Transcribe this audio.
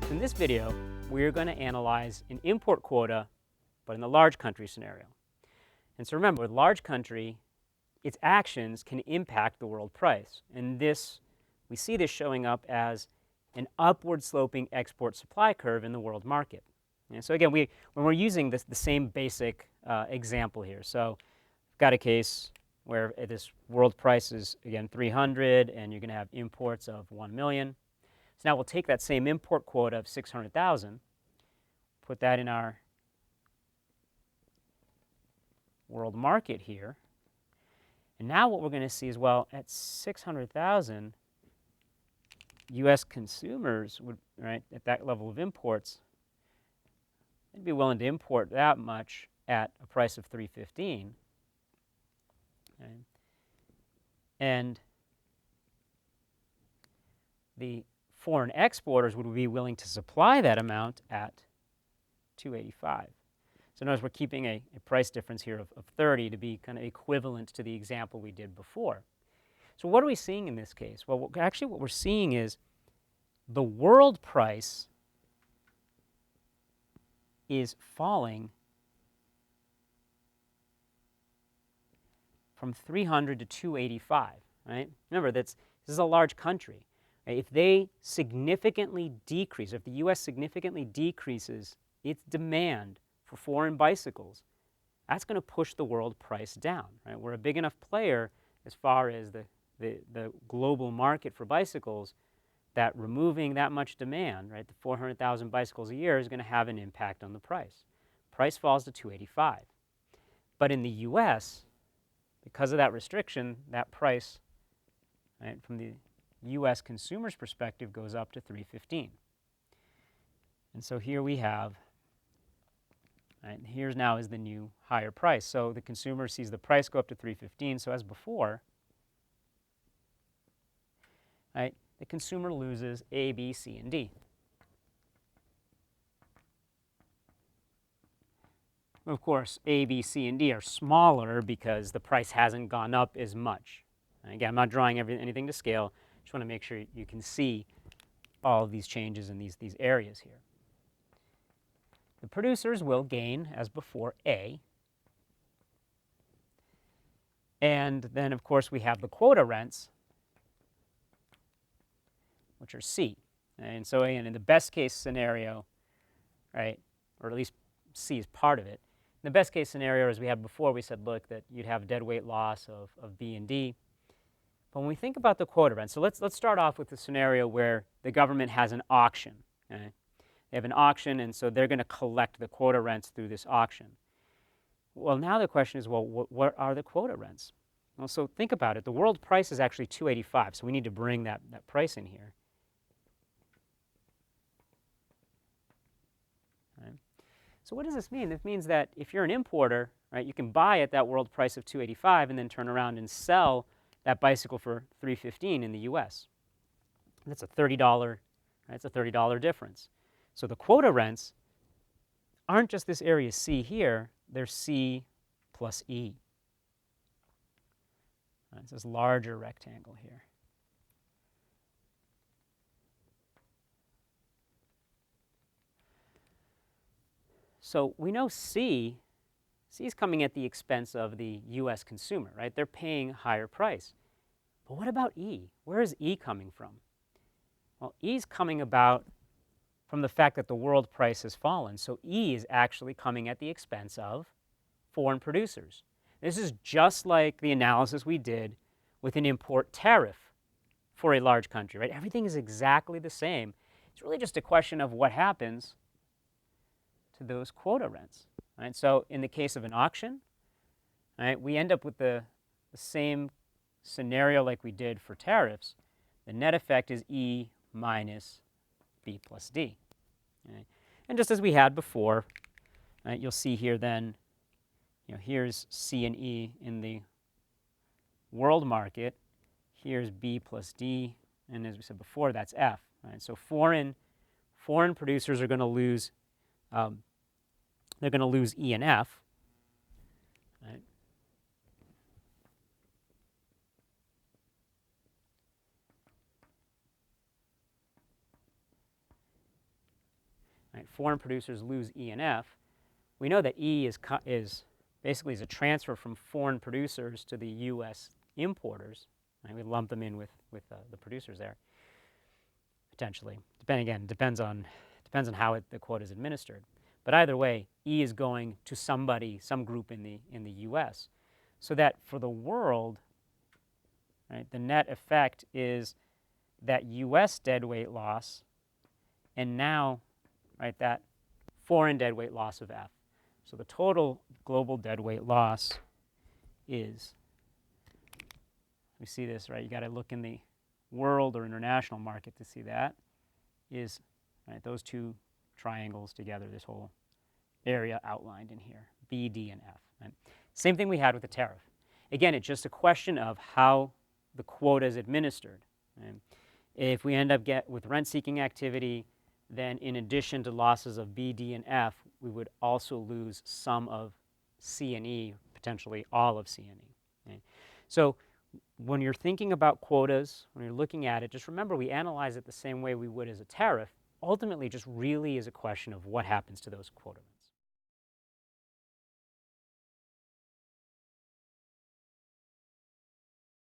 In this video, we're going to analyze an import quota, but in the large country scenario. And so remember, with large country, its actions can impact the world price. And we see this showing up as an upward sloping export supply curve in the world market. And so again, when we're using the same basic example here. So we've got a case where this world price is, again, 300, and you're going to have imports of 1 million. So now we'll take that same import quota of 600,000, put that in our world market here. And now what we're going to see is, well, at 600,000, U.S. consumers would, right, at that level of imports, they'd be willing to import that much at a price of 315. Okay. And the foreign exporters would be willing to supply that amount at 285. So notice we're keeping a price difference here of 30 to be kind of equivalent to the example we did before. So what are we seeing in this case? Well, actually what we're seeing is the world price is falling from 300 to 285, right? Remember, this is a large country. Right? If they significantly decrease, if the U.S. significantly decreases its demand for foreign bicycles, that's going to push the world price down. Right? We're a big enough player as far as the global market for bicycles that removing that much demand, right, the 400,000 bicycles a year, is going to have an impact on the price. Price falls to 285. But in the U.S., because of that restriction, that price, right, from the U.S. consumer's perspective goes up to 315. And so here we have, right, here's now is the new higher price. So the consumer sees the price go up to 315. So as before, right, the consumer loses A, B, C, and D. Of course, A, B, C, and D are smaller because the price hasn't gone up as much. And again, I'm not drawing anything to scale. Just want to make sure you can see all of these changes in these areas here. The producers will gain, as before, A. And then, of course, we have the quota rents, which are C. And so, again, in the best case scenario, right, or at least C is part of it. In the best case scenario, as we had before, we said, look, that you'd have deadweight loss of B and D. But when we think about the quota rent, so let's start off with the scenario where the government has an auction. Okay? They have an auction, and so they're going to collect the quota rents through this auction. Well, now the question is, well, what are the quota rents? Well, so think about it. The world price is actually 285, so we need to bring that price in here. Right? So what does this mean? This means that if you're an importer, right, you can buy at that world price of 285 and then turn around and sell that bicycle for 315 in the U.S. That's a $30, right? That's a $30 difference. So the quota rents aren't just this area C here, they're C plus E. Right, it's this larger rectangle here. So we know C is coming at the expense of the U.S. consumer, right? They're paying a higher price. But what about E? Where is E coming from? Well, E is coming about from the fact that the world price has fallen. So E is actually coming at the expense of foreign producers. This is just like the analysis we did with an import tariff for a large country, right? Everything is exactly the same. It's really just a question of what happens to those quota rents. Right? So in the case of an auction, right, we end up with the same scenario like we did for tariffs. The net effect is E minus B plus D. Right? And just as we had before, right, you'll see here then, here's C and E in the world market. Here's B plus D, and as we said before, that's F. Right? So foreign producers are going to lose. They're going to lose E and F. Right? foreign producers lose E and F, we know that E is basically a transfer from foreign producers to the U.S. importers. Right? We lump them in with the producers there, potentially. Depends on how the quota is administered. But either way, E is going to somebody, some group in the U.S. So that for the world, right, the net effect is that U.S. deadweight loss, and now, right, that foreign deadweight loss of F. So the total global deadweight loss is, we see this, right, you got to look in the world or international market to see that, is, right, those two triangles together, this whole area outlined in here, B, D, and F. Right? Same thing we had with the tariff. Again, it's just a question of how the quota is administered. Right? If we end up with rent-seeking activity, then in addition to losses of B, D, and F, we would also lose some of C and E, potentially all of C and E. Right? So when you're thinking about quotas, when you're looking at it, just remember we analyze it the same way we would as a tariff. Ultimately, just really is a question of what happens to those quota rents.